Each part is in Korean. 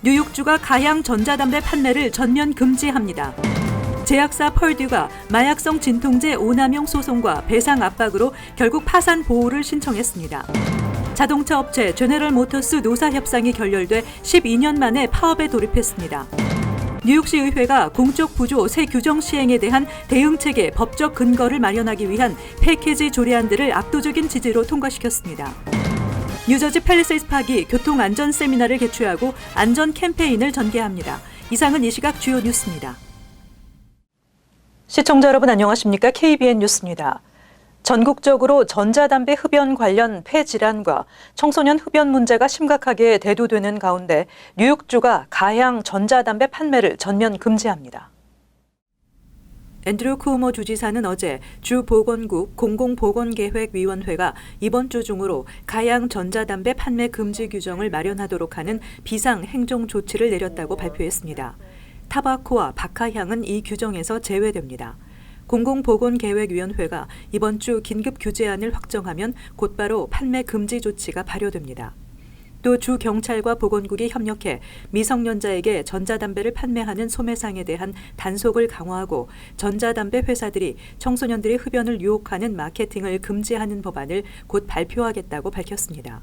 뉴욕주가 가양 전자담배 판매를 전면 금지합니다. 제약사 펄듀가 마약성 진통제 오남용 소송과 배상 압박으로 결국 파산 보호를 신청했습니다. 자동차 업체 제너럴 모터스 노사 협상이 결렬돼 12년 만에 파업에 돌입했습니다. 뉴욕시 의회가 공적 부조 새 규정 시행에 대한 대응책의 법적 근거를 마련하기 위한 패키지 조례안들을 압도적인 지지로 통과시켰습니다. 뉴저지 팰리세이드 파기 교통안전 세미나를 개최하고 안전 캠페인을 전개합니다. 이상은 이 시각 주요 뉴스입니다. 시청자 여러분 안녕하십니까? KBN 뉴스입니다. 전국적으로 전자담배 흡연 관련 폐질환과 청소년 흡연 문제가 심각하게 대두되는 가운데 뉴욕주가 가양 전자담배 판매를 전면 금지합니다. 앤드류 쿠오모 주지사는 어제 주 보건국 공공보건계획위원회가 이번 주 중으로 가양 전자담배 판매 금지 규정을 마련하도록 하는 비상 행정 조치를 내렸다고 발표했습니다. 타바코와 박하향은 이 규정에서 제외됩니다. 공공보건계획위원회가 이번 주 긴급 규제안을 확정하면 곧바로 판매 금지 조치가 발효됩니다. 또 주 경찰과 보건국이 협력해 미성년자에게 전자담배를 판매하는 소매상에 대한 단속을 강화하고 전자담배 회사들이 청소년들의 흡연을 유혹하는 마케팅을 금지하는 법안을 곧 발표하겠다고 밝혔습니다.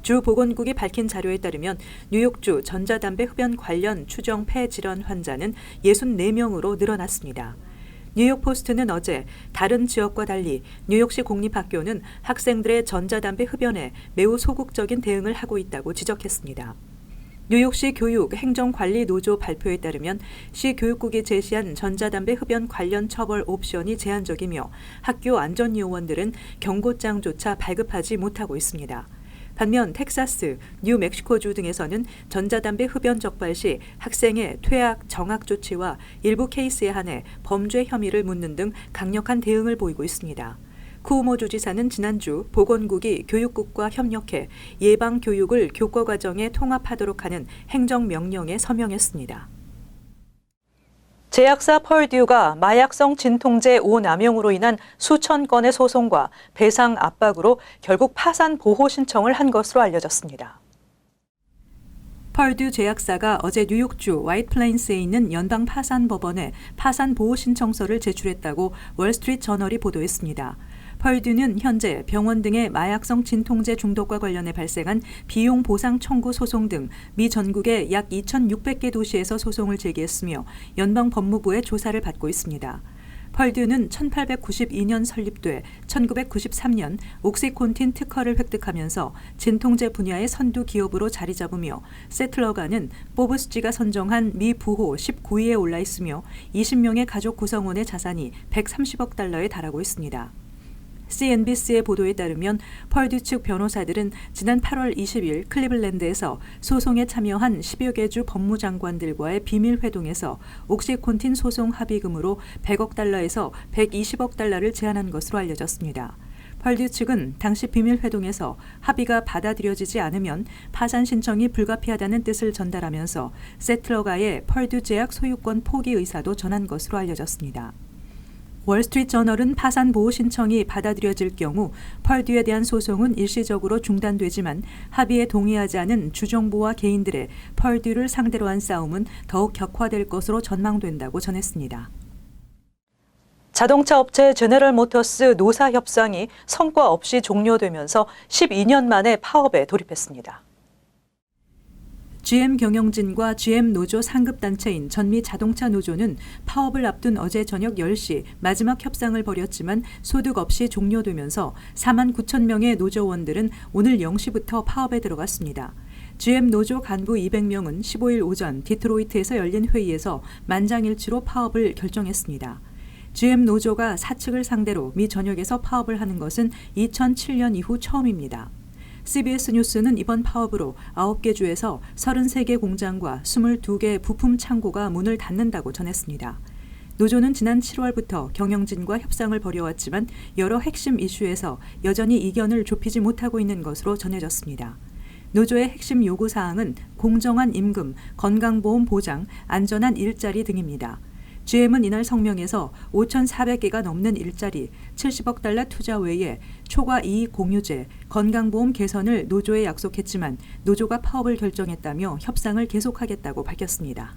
주 보건국이 밝힌 자료에 따르면 뉴욕주 전자담배 흡연 관련 추정 폐질환 환자는 64명으로 늘어났습니다. 뉴욕포스트는 어제 다른 지역과 달리 뉴욕시 공립학교는 학생들의 전자담배 흡연에 매우 소극적인 대응을 하고 있다고 지적했습니다. 뉴욕시 교육행정관리노조 발표에 따르면 시 교육국이 제시한 전자담배 흡연 관련 처벌 옵션이 제한적이며 학교 안전요원들은 경고장조차 발급하지 못하고 있습니다. 반면 텍사스, 뉴멕시코주 등에서는 전자담배 흡연 적발 시 학생의 퇴학, 정학 조치와 일부 케이스에 한해 범죄 혐의를 묻는 등 강력한 대응을 보이고 있습니다. 쿠오모 주지사는 지난주 보건국이 교육국과 협력해 예방 교육을 교과 과정에 통합하도록 하는 행정명령에 서명했습니다. 제약사 펄듀가 마약성 진통제 오남용으로 인한 수천 건의 소송과 배상 압박으로 결국 파산 보호 신청을 한 것으로 알려졌습니다. 펄듀 제약사가 어제 뉴욕주 화이트플레인스에 있는 연방 파산법원에 파산 보호 신청서를 제출했다고 월스트리트 저널이 보도했습니다. 펄듀는 현재 병원 등의 마약성 진통제 중독과 관련해 발생한 비용 보상 청구 소송 등 미 전국의 약 2,600개 도시에서 소송을 제기했으며 연방 법무부의 조사를 받고 있습니다. 펄듀는 1892년 설립돼 1993년 옥시콘틴 특허를 획득하면서 진통제 분야의 선두 기업으로 자리 잡으며 세틀러가는 포브스지가 선정한 미 부호 19위에 올라 있으며 20명의 가족 구성원의 자산이 130억 달러에 달하고 있습니다. CNBC의 보도에 따르면 펄듀 측 변호사들은 지난 8월 20일 클리블랜드에서 소송에 참여한 10여 개 주 법무장관들과의 비밀 회동에서 옥시콘틴 소송 합의금으로 100억 달러에서 120억 달러를 제안한 것으로 알려졌습니다. 펄듀 측은 당시 비밀 회동에서 합의가 받아들여지지 않으면 파산 신청이 불가피하다는 뜻을 전달하면서 세틀러가의 펄듀 제약 소유권 포기 의사도 전한 것으로 알려졌습니다. 월스트리트 저널은 파산 보호 신청이 받아들여질 경우 펄듀에 대한 소송은 일시적으로 중단되지만 합의에 동의하지 않은 주정부와 개인들의 펄듀를 상대로 한 싸움은 더욱 격화될 것으로 전망된다고 전했습니다. 자동차 업체 제너럴 모터스 노사 협상이 성과 없이 종료되면서 12년 만에 파업에 돌입했습니다. GM 경영진과 GM 노조 상급단체인 전미 자동차 노조는 파업을 앞둔 어제 저녁 10시 마지막 협상을 벌였지만 소득 없이 종료되면서 4만 9천 명의 노조원들은 오늘 0시부터 파업에 들어갔습니다. GM 노조 간부 200명은 15일 오전 디트로이트에서 열린 회의에서 만장일치로 파업을 결정했습니다. GM 노조가 사측을 상대로 미 전역에서 파업을 하는 것은 2007년 이후 처음입니다. CBS 뉴스는 이번 파업으로 9개 주에서 33개 공장과 22개 부품 창고가 문을 닫는다고 전했습니다. 노조는 지난 7월부터 경영진과 협상을 벌여왔지만 여러 핵심 이슈에서 여전히 이견을 좁히지 못하고 있는 것으로 전해졌습니다. 노조의 핵심 요구사항은 공정한 임금, 건강보험 보장, 안전한 일자리 등입니다. GM은 이날 성명에서 5,400개가 넘는 일자리, 70억 달러 투자 외에 초과 이익 공유제, 건강보험 개선을 노조에 약속했지만 노조가 파업을 결정했다며 협상을 계속하겠다고 밝혔습니다.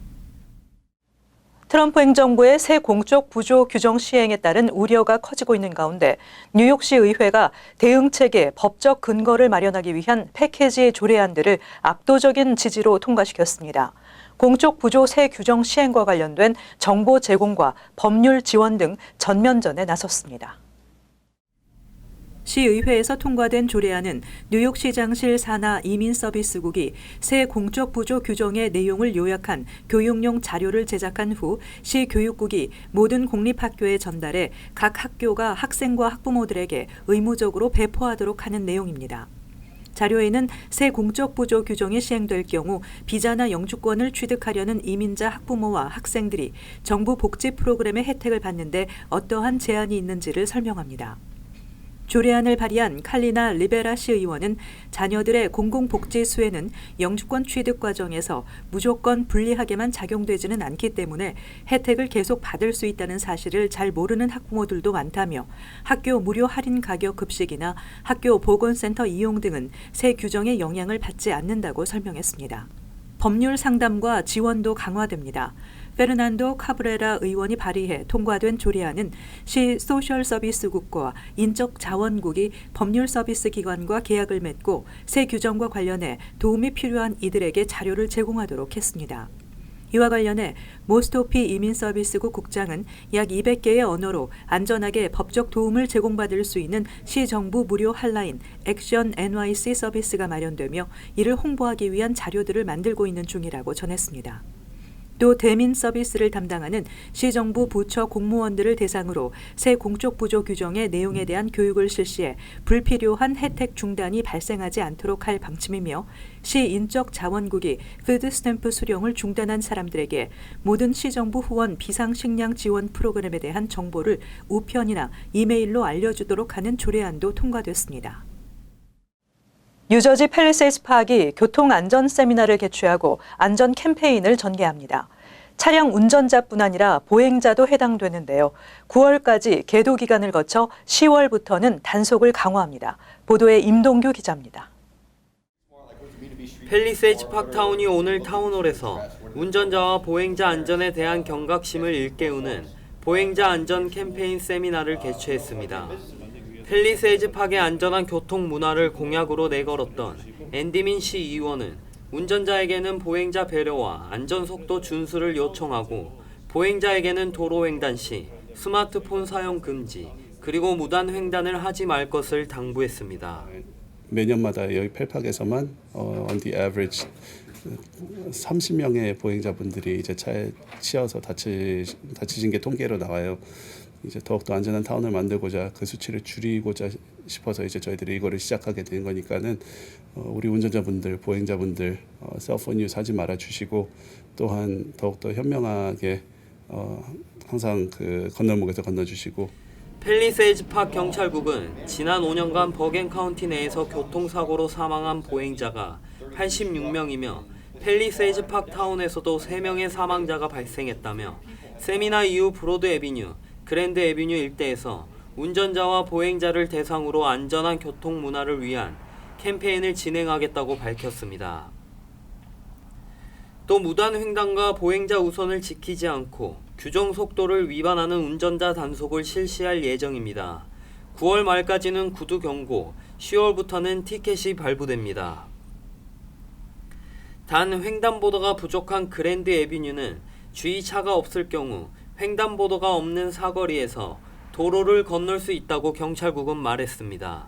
트럼프 행정부의 새 공적 부조 규정 시행에 따른 우려가 커지고 있는 가운데 뉴욕시 의회가 대응책의 법적 근거를 마련하기 위한 패키지 조례안들을 압도적인 지지로 통과시켰습니다. 공적 부조 새 규정 시행과 관련된 정보 제공과 법률 지원 등 전면전에 나섰습니다. 시의회에서 통과된 조례안은 뉴욕시장실 산하 이민서비스국이 새 공적 부조 규정의 내용을 요약한 교육용 자료를 제작한 후 시교육국이 모든 공립학교에 전달해 각 학교가 학생과 학부모들에게 의무적으로 배포하도록 하는 내용입니다. 자료에는 새 공적 부조 규정이 시행될 경우 비자나 영주권을 취득하려는 이민자 학부모와 학생들이 정부 복지 프로그램의 혜택을 받는데 어떠한 제한이 있는지를 설명합니다. 조례안을 발의한 칼리나 리베라 시의원은 자녀들의 공공복지 수혜는 영주권 취득 과정에서 무조건 불리하게만 작용되지는 않기 때문에 혜택을 계속 받을 수 있다는 사실을 잘 모르는 학부모들도 많다며 학교 무료 할인 가격 급식이나 학교 보건센터 이용 등은 새 규정의 영향을 받지 않는다고 설명했습니다. 법률 상담과 지원도 강화됩니다. 페르난도 카브레라 의원이 발의해 통과된 조례안은 시 소셜서비스국과 인적자원국이 법률서비스 기관과 계약을 맺고 새 규정과 관련해 도움이 필요한 이들에게 자료를 제공하도록 했습니다. 이와 관련해 모스토피 이민서비스국 국장은 약 200개의 언어로 안전하게 법적 도움을 제공받을 수 있는 시정부 무료 핫라인 액션 NYC 서비스가 마련되며 이를 홍보하기 위한 자료들을 만들고 있는 중이라고 전했습니다. 또 대민 서비스를 담당하는 시정부 부처 공무원들을 대상으로 새 공적 부조 규정의 내용에 대한 교육을 실시해 불필요한 혜택 중단이 발생하지 않도록 할 방침이며 시 인적 자원국이 푸드 스탬프 수령을 중단한 사람들에게 모든 시정부 후원 비상식량 지원 프로그램에 대한 정보를 우편이나 이메일로 알려주도록 하는 조례안도 통과됐습니다. 뉴저지 팰리세이드 파크이 교통안전 세미나를 개최하고 안전 캠페인을 전개합니다. 차량 운전자뿐 아니라 보행자도 해당되는데요. 9월까지 계도 기간을 거쳐 10월부터는 단속을 강화합니다. 보도에 임동규 기자입니다. 팰리세이드 파크 타운이 오늘 타운홀에서 운전자와 보행자 안전에 대한 경각심을 일깨우는 보행자 안전 캠페인 세미나를 개최했습니다. 팰리세이드 파크의 안전한 교통 문화를 공약으로 내걸었던 앤디민 시 의원은 운전자에게는 보행자 배려와 안전속도 준수를 요청하고 보행자에게는 도로 횡단 시 스마트폰 사용 금지 그리고 무단 횡단을 하지 말 것을 당부했습니다. 매년마다 여기 펠팍에서만 on the average 30명의 보행자분들이 이제 차에 치여서 다치신 게 통계로 나와요. 이제 더욱더 안전한 타운을 만들고자 그 수치를 줄이고자 싶어서 이제 저희들이 이거를 시작하게 된 거니까는 우리 운전자분들, 보행자분들 셀폰 유스 하지 말아 주시고 또한 더욱더 현명하게 항상 그 건널목에서 건너주시고. 팰리세이드 파크 경찰국은 지난 5년간 버겐 카운티 내에서 교통사고로 사망한 보행자가 86명이며 팰리세이드 파크 타운에서도 3명의 사망자가 발생했다며 세미나 이후 브로드 애비뉴, 그랜드 애비뉴 일대에서 운전자와 보행자를 대상으로 안전한 교통 문화를 위한 캠페인을 진행하겠다고 밝혔습니다. 또 무단 횡단과 보행자 우선을 지키지 않고 규정 속도를 위반하는 운전자 단속을 실시할 예정입니다. 9월 말까지는 구두 경고, 10월부터는 티켓이 발부됩니다. 단 횡단보도가 부족한 그랜드 애비뉴는 주의차가 없을 경우 횡단보도가 없는 사거리에서 도로를 건널 수 있다고 경찰국은 말했습니다.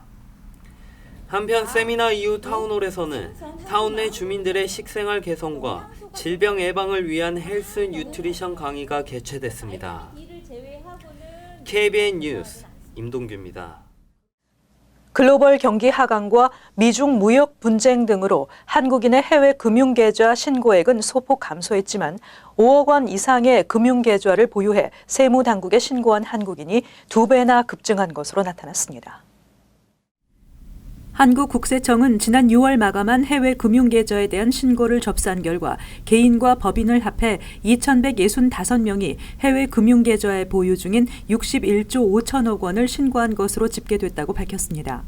한편 세미나 이후 타운홀에서는 타운 내 주민들의 식생활 개선과 질병 예방을 위한 헬스 뉴트리션 강의가 개최됐습니다. KBN 뉴스 임동규입니다. 글로벌 경기 하강과 미중 무역 분쟁 등으로 한국인의 해외 금융계좌 신고액은 소폭 감소했지만 5억 원 이상의 금융계좌를 보유해 세무당국에 신고한 한국인이 2배나 급증한 것으로 나타났습니다. 한국국세청은 지난 6월 마감한 해외 금융계좌에 대한 신고를 접수한 결과 개인과 법인을 합해 2,165명이 해외 금융계좌에 보유 중인 61조 5천억 원을 신고한 것으로 집계됐다고 밝혔습니다.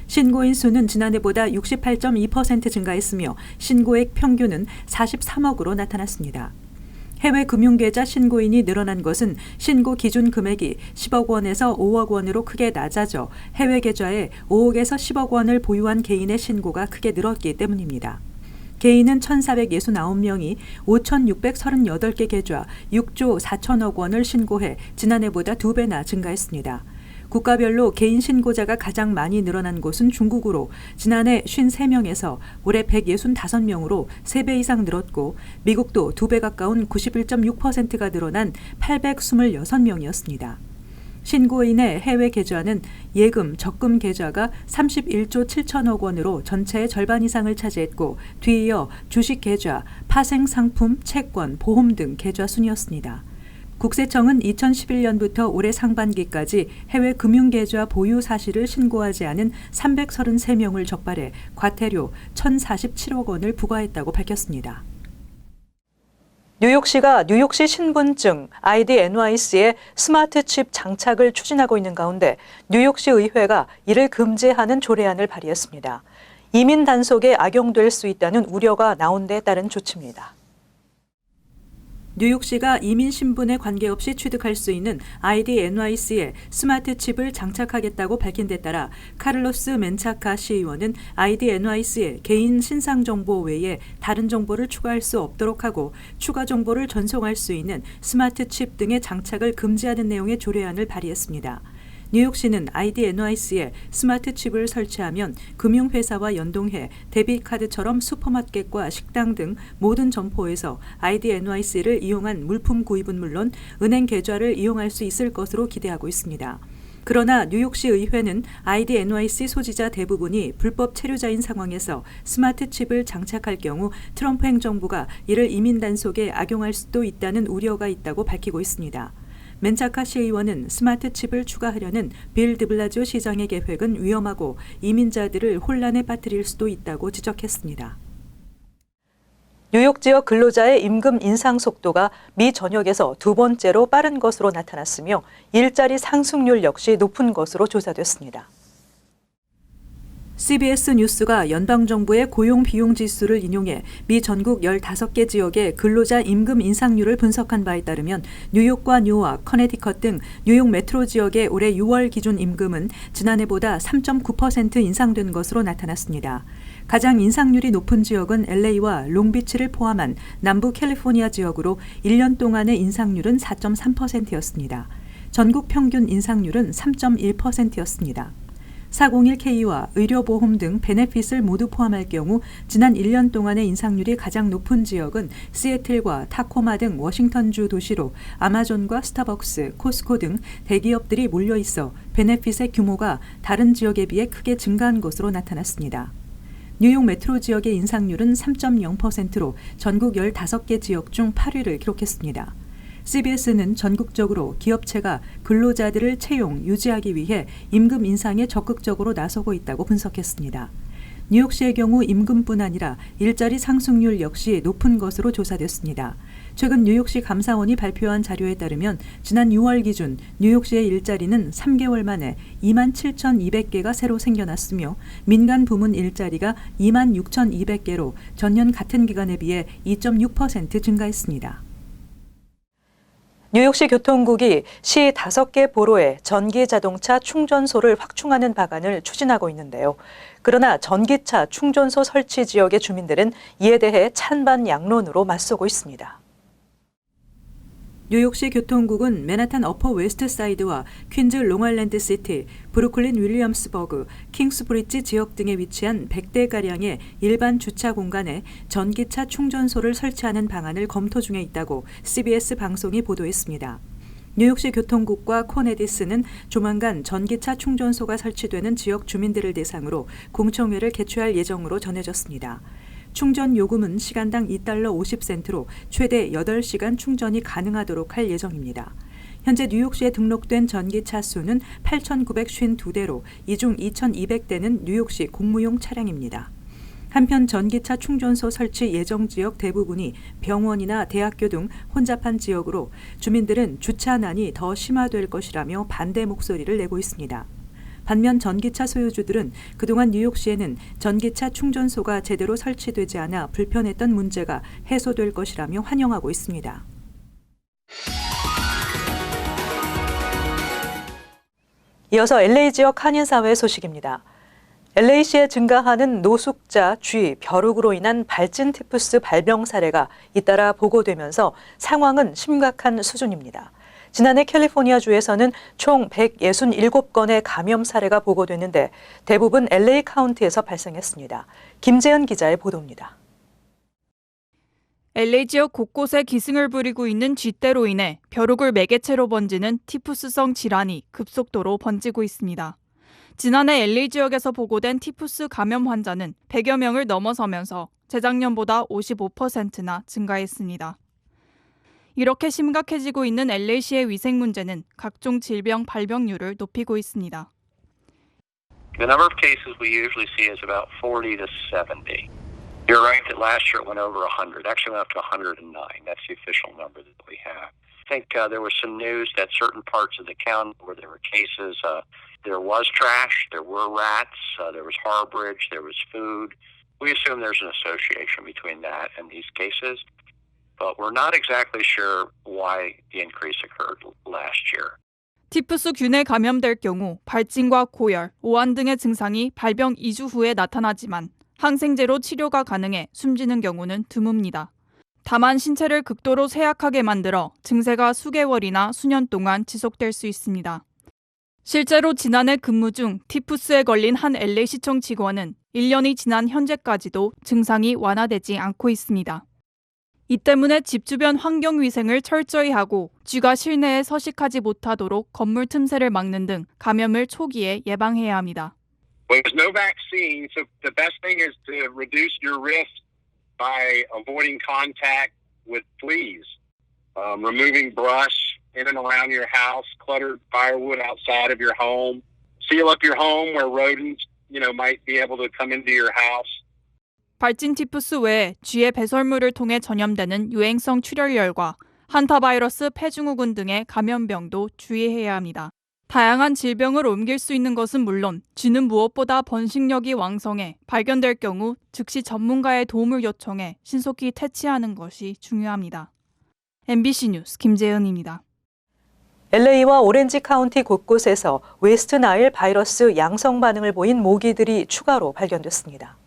신고인 수는 지난해보다 68.2% 증가했으며 신고액 평균은 43억으로 나타났습니다. 해외 금융계좌 신고인이 늘어난 것은 신고 기준 금액이 10억 원에서 5억 원으로 크게 낮아져 해외 계좌에 5억에서 10억 원을 보유한 개인의 신고가 크게 늘었기 때문입니다. 개인은 1,469명이 5,638개 계좌 6조 4천억 원을 신고해 지난해보다 2배나 증가했습니다. 국가별로 개인 신고자가 가장 많이 늘어난 곳은 중국으로 지난해 53명에서 올해 165명으로 3배 이상 늘었고 미국도 2배 가까운 91.6%가 늘어난 826명이었습니다. 신고인의 해외 계좌는 예금, 적금 계좌가 31조 7천억 원으로 전체의 절반 이상을 차지했고 뒤이어 주식 계좌, 파생 상품, 채권, 보험 등 계좌 순이었습니다. 국세청은 2011년부터 올해 상반기까지 해외 금융계좌 보유 사실을 신고하지 않은 333명을 적발해 과태료 1,047억 원을 부과했다고 밝혔습니다. 뉴욕시가 뉴욕시 신분증 ID NYC에 스마트 칩 장착을 추진하고 있는 가운데 뉴욕시 의회가 이를 금지하는 조례안을 발의했습니다. 이민 단속에 악용될 수 있다는 우려가 나온 데 따른 조치입니다. 뉴욕시가 이민 신분에 관계없이 취득할 수 있는 ID NYC에 스마트 칩을 장착하겠다고 밝힌 데 따라 카를로스 멘차카 시의원은 ID NYC에 개인 신상 정보 외에 다른 정보를 추가할 수 없도록 하고 추가 정보를 전송할 수 있는 스마트 칩 등의 장착을 금지하는 내용의 조례안을 발의했습니다. 뉴욕시는 ID NYC에 스마트 칩을 설치하면 금융회사와 연동해 데비카드처럼 슈퍼마켓과 식당 등 모든 점포에서 ID NYC를 이용한 물품 구입은 물론 은행 계좌를 이용할 수 있을 것으로 기대하고 있습니다. 그러나 뉴욕시 의회는 ID NYC 소지자 대부분이 불법 체류자인 상황에서 스마트 칩을 장착할 경우 트럼프 행정부가 이를 이민 단속에 악용할 수도 있다는 우려가 있다고 밝히고 있습니다. 멘차카 시의원은 스마트 칩을 추가하려는 빌 드블라지오 시장의 계획은 위험하고 이민자들을 혼란에 빠뜨릴 수도 있다고 지적했습니다. 뉴욕 지역 근로자의 임금 인상 속도가 미 전역에서 두 번째로 빠른 것으로 나타났으며 일자리 상승률 역시 높은 것으로 조사됐습니다. CBS 뉴스가 연방정부의 고용비용지수를 인용해 미 전국 15개 지역의 근로자 임금 인상률을 분석한 바에 따르면 뉴욕과 뉴아크, 커네티컷 등 뉴욕 메트로 지역의 올해 6월 기준 임금은 지난해보다 3.9% 인상된 것으로 나타났습니다. 가장 인상률이 높은 지역은 LA와 롱비치를 포함한 남부 캘리포니아 지역으로 1년 동안의 인상률은 4.3%였습니다. 전국 평균 인상률은 3.1%였습니다. 401K와 의료보험 등 베네핏을 모두 포함할 경우 지난 1년 동안의 인상률이 가장 높은 지역은 시애틀과 타코마 등 워싱턴주 도시로 아마존과 스타벅스, 코스코 등 대기업들이 몰려 있어 베네핏의 규모가 다른 지역에 비해 크게 증가한 것으로 나타났습니다. 뉴욕 메트로 지역의 인상률은 3.0%로 전국 15개 지역 중 8위를 기록했습니다. CBS는 전국적으로 기업체가 근로자들을 채용, 유지하기 위해 임금 인상에 적극적으로 나서고 있다고 분석했습니다. 뉴욕시의 경우 임금뿐 아니라 일자리 상승률 역시 높은 것으로 조사됐습니다. 최근 뉴욕시 감사원이 발표한 자료에 따르면 지난 6월 기준 뉴욕시의 일자리는 3개월 만에 27,200개가 새로 생겨났으며 민간 부문 일자리가 26,200개로 전년 같은 기간에 비해 2.6% 증가했습니다. 뉴욕시 교통국이 시 5개 보로에 전기 자동차 충전소를 확충하는 방안을 추진하고 있는데요. 그러나 전기차 충전소 설치 지역의 주민들은 이에 대해 찬반 양론으로 맞서고 있습니다. 뉴욕시 교통국은 맨하탄 어퍼 웨스트 사이드와 퀸즈 롱아일랜드 시티, 브루클린 윌리엄스버그, 킹스브리지 지역 등에 위치한 100대가량의 일반 주차 공간에 전기차 충전소를 설치하는 방안을 검토 중에 있다고 CBS 방송이 보도했습니다. 뉴욕시 교통국과 콘에디스는 조만간 전기차 충전소가 설치되는 지역 주민들을 대상으로 공청회를 개최할 예정으로 전해졌습니다. 충전 요금은 시간당 $2.50로 최대 8시간 충전이 가능하도록 할 예정입니다. 현재 뉴욕시에 등록된 전기차 수는 8,952대로 이 중 2,200대는 뉴욕시 공무용 차량입니다. 한편 전기차 충전소 설치 예정 지역 대부분이 병원이나 대학교 등 혼잡한 지역으로 주민들은 주차난이 더 심화될 것이라며 반대 목소리를 내고 있습니다. 반면 전기차 소유주들은 그동안 뉴욕시에는 전기차 충전소가 제대로 설치되지 않아 불편했던 문제가 해소될 것이라며 환영하고 있습니다. 이어서 LA 지역 한인사회 소식입니다. LA시에 증가하는 노숙자, 쥐, 벼룩으로 인한 발진 티푸스 발병 사례가 잇따라 보고되면서 상황은 심각한 수준입니다. 지난해 캘리포니아주에서는 총 167건의 감염 사례가 보고됐는데 대부분 LA 카운티에서 발생했습니다. 김재현 기자의 보도입니다. LA 지역 곳곳에 기승을 부리고 있는 쥐떼로 인해 벼룩을 매개체로 번지는 티푸스성 질환이 급속도로 번지고 있습니다. 지난해 LA 지역에서 보고된 티푸스 감염 환자는 100여 명을 넘어서면서 재작년보다 55%나 증가했습니다. 이렇게 심각해지고 있는 LA시의 위생 문제는 각종 질병 발병률을 높이고 있습니다. The number of cases we usually see is about 40 to 70. You're right that last year it went over 100. Actually went up to 109. That's the official number that we have. I think there was some news that certain parts of the county where there were cases, there was trash, there were rats, there was harborage, there was food. We assume there's an association between that and these cases, but we're not exactly sure why the increase occurred last year. 티푸스 균에 감염될 경우 발진과 고열, 오한 등의 증상이 발병 2주 후에 나타나지만 항생제로 치료가 가능해 숨지는 경우는 드뭅니다. 다만 신체를 극도로 쇠약하게 만들어 증세가 수개월이나 수년 동안 지속될 수 있습니다. 실제로 지난해 근무 중 티푸스에 걸린 한 LA시청 직원은 1년이 지난 현재까지도 증상이 완화되지 않고 있습니다. 이 때문에 집 주변 환경 위생을 철저히 하고 쥐가 실내에 서식하지 못하도록 건물 틈새를 막는 등 감염을 초기에 예방해야 합니다. Well, there's no vaccine, so the best thing is to reduce your risk by avoiding contact with fleas, removing brush in and around your house, cluttered firewood outside of your home, seal up your home where rodents, might be able to come into your house. 발진 티푸스 외에 쥐의 배설물을 통해 전염되는 유행성 출혈열과 한타바이러스 폐증후군 등의 감염병도 주의해야 합니다. 다양한 질병을 옮길 수 있는 것은 물론 쥐는 무엇보다 번식력이 왕성해 발견될 경우 즉시 전문가의 도움을 요청해 신속히 퇴치하는 것이 중요합니다. MBC 뉴스 김재은입니다. LA와 오렌지 카운티 곳곳에서 웨스트 나일 바이러스 양성 반응을 보인 모기들이 추가로 발견됐습니다.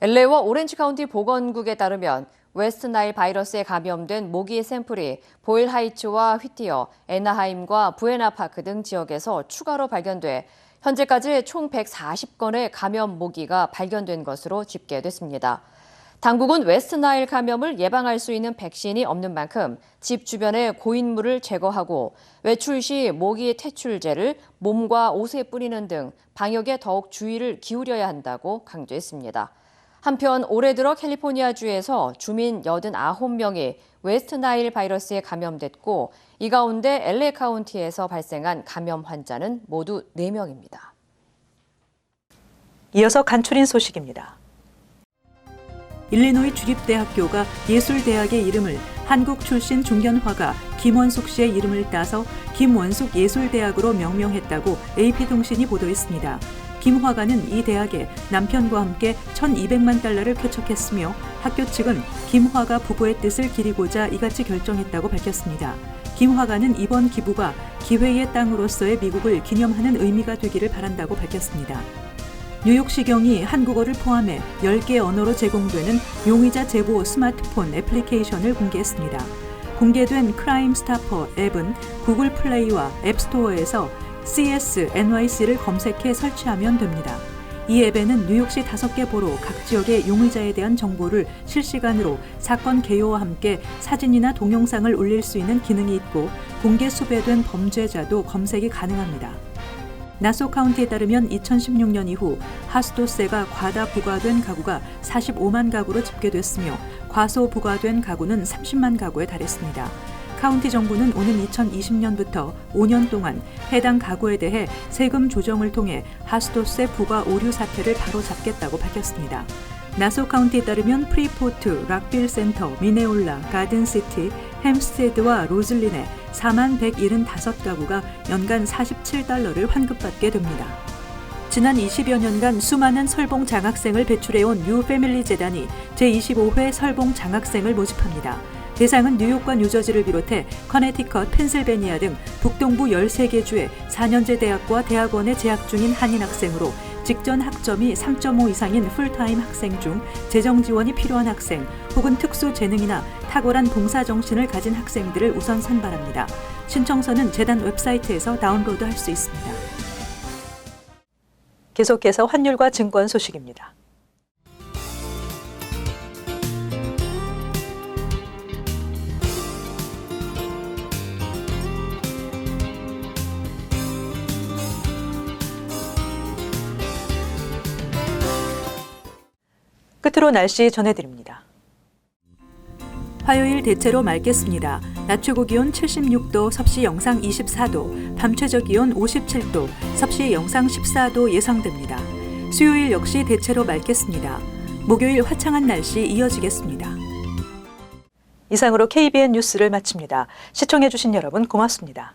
LA와 오렌지 카운티 보건국에 따르면 웨스트 나일 바이러스에 감염된 모기의 샘플이 보일 하이츠와 휘티어, 애나하임과 부에나파크 등 지역에서 추가로 발견돼 현재까지 총 140건의 감염 모기가 발견된 것으로 집계됐습니다. 당국은 웨스트 나일 감염을 예방할 수 있는 백신이 없는 만큼 집 주변의 고인물을 제거하고 외출 시 모기 퇴출제를 몸과 옷에 뿌리는 등 방역에 더욱 주의를 기울여야 한다고 강조했습니다. 한편 올해 들어 캘리포니아주에서 주민 89명이 웨스트 나일 바이러스에 감염됐고 이 가운데 LA 카운티에서 발생한 감염 환자는 모두 4명입니다. 이어서 간추린 소식입니다. 일리노이 주립대학교가 예술대학의 이름을 한국 출신 중견화가 김원숙 씨의 이름을 따서 김원숙 예술대학으로 명명했다고 AP통신이 보도했습니다. 김 화가는 이 대학에 남편과 함께 1,200만 달러를 쾌척했으며 학교 측은 김 화가 부부의 뜻을 기리고자 이같이 결정했다고 밝혔습니다. 김 화가는 이번 기부가 기회의 땅으로서의 미국을 기념하는 의미가 되기를 바란다고 밝혔습니다. 뉴욕시경이 한국어를 포함해 10개 언어로 제공되는 용의자 제보 스마트폰 애플리케이션을 공개했습니다. 공개된 크라임 스타퍼 앱은 구글 플레이와 앱스토어에서 CS NYC를 검색해 설치하면 됩니다. 이 앱에는 뉴욕시 5개 보로 각 지역의 용의자에 대한 정보를 실시간으로 사건 개요와 함께 사진이나 동영상을 올릴 수 있는 기능이 있고 공개 수배된 범죄자도 검색이 가능합니다. 나소 카운티에 따르면 2016년 이후 하수도세가 과다 부과된 가구가 45만 가구로 집계됐으며 과소 부과된 가구는 30만 가구에 달했습니다. 카운티 정부는 오는 2020년부터 5년 동안 해당 가구에 대해 세금 조정을 통해 하수도세 부과 오류 사태를 바로잡겠다고 밝혔습니다. 나소 카운티에 따르면 프리포트, 락빌 센터, 미네올라, 가든시티, 햄스테드와 로즐린의 4만 175가구가 연간 $47를 환급받게 됩니다. 지난 20여 년간 수많은 설봉 장학생을 배출해온 뉴패밀리 재단이 제25회 설봉 장학생을 모집합니다. 대상은 뉴욕과 뉴저지를 비롯해 커네티컷, 펜실베니아 등 북동부 13개 주의 4년제 대학과 대학원에 재학 중인 한인 학생으로 직전 학점이 3.5 이상인 풀타임 학생 중 재정 지원이 필요한 학생 혹은 특수 재능이나 탁월한 봉사 정신을 가진 학생들을 우선 선발합니다. 신청서는 재단 웹사이트에서 다운로드할 수 있습니다. 계속해서 환율과 증권 소식입니다. 끝으로 날씨 전해드립니다. 화요일 대체로 맑겠습니다. 낮 최고 기온 76도, 섭씨 영상 24도, 밤 최저 기온 57도, 섭씨 영상 14도 예상됩니다. 수요일 역시 대체로 맑겠습니다. 목요일 화창한 날씨 이어지겠습니다. 이상으로 KBN 뉴스를 마칩니다. 시청해주신 여러분 고맙습니다.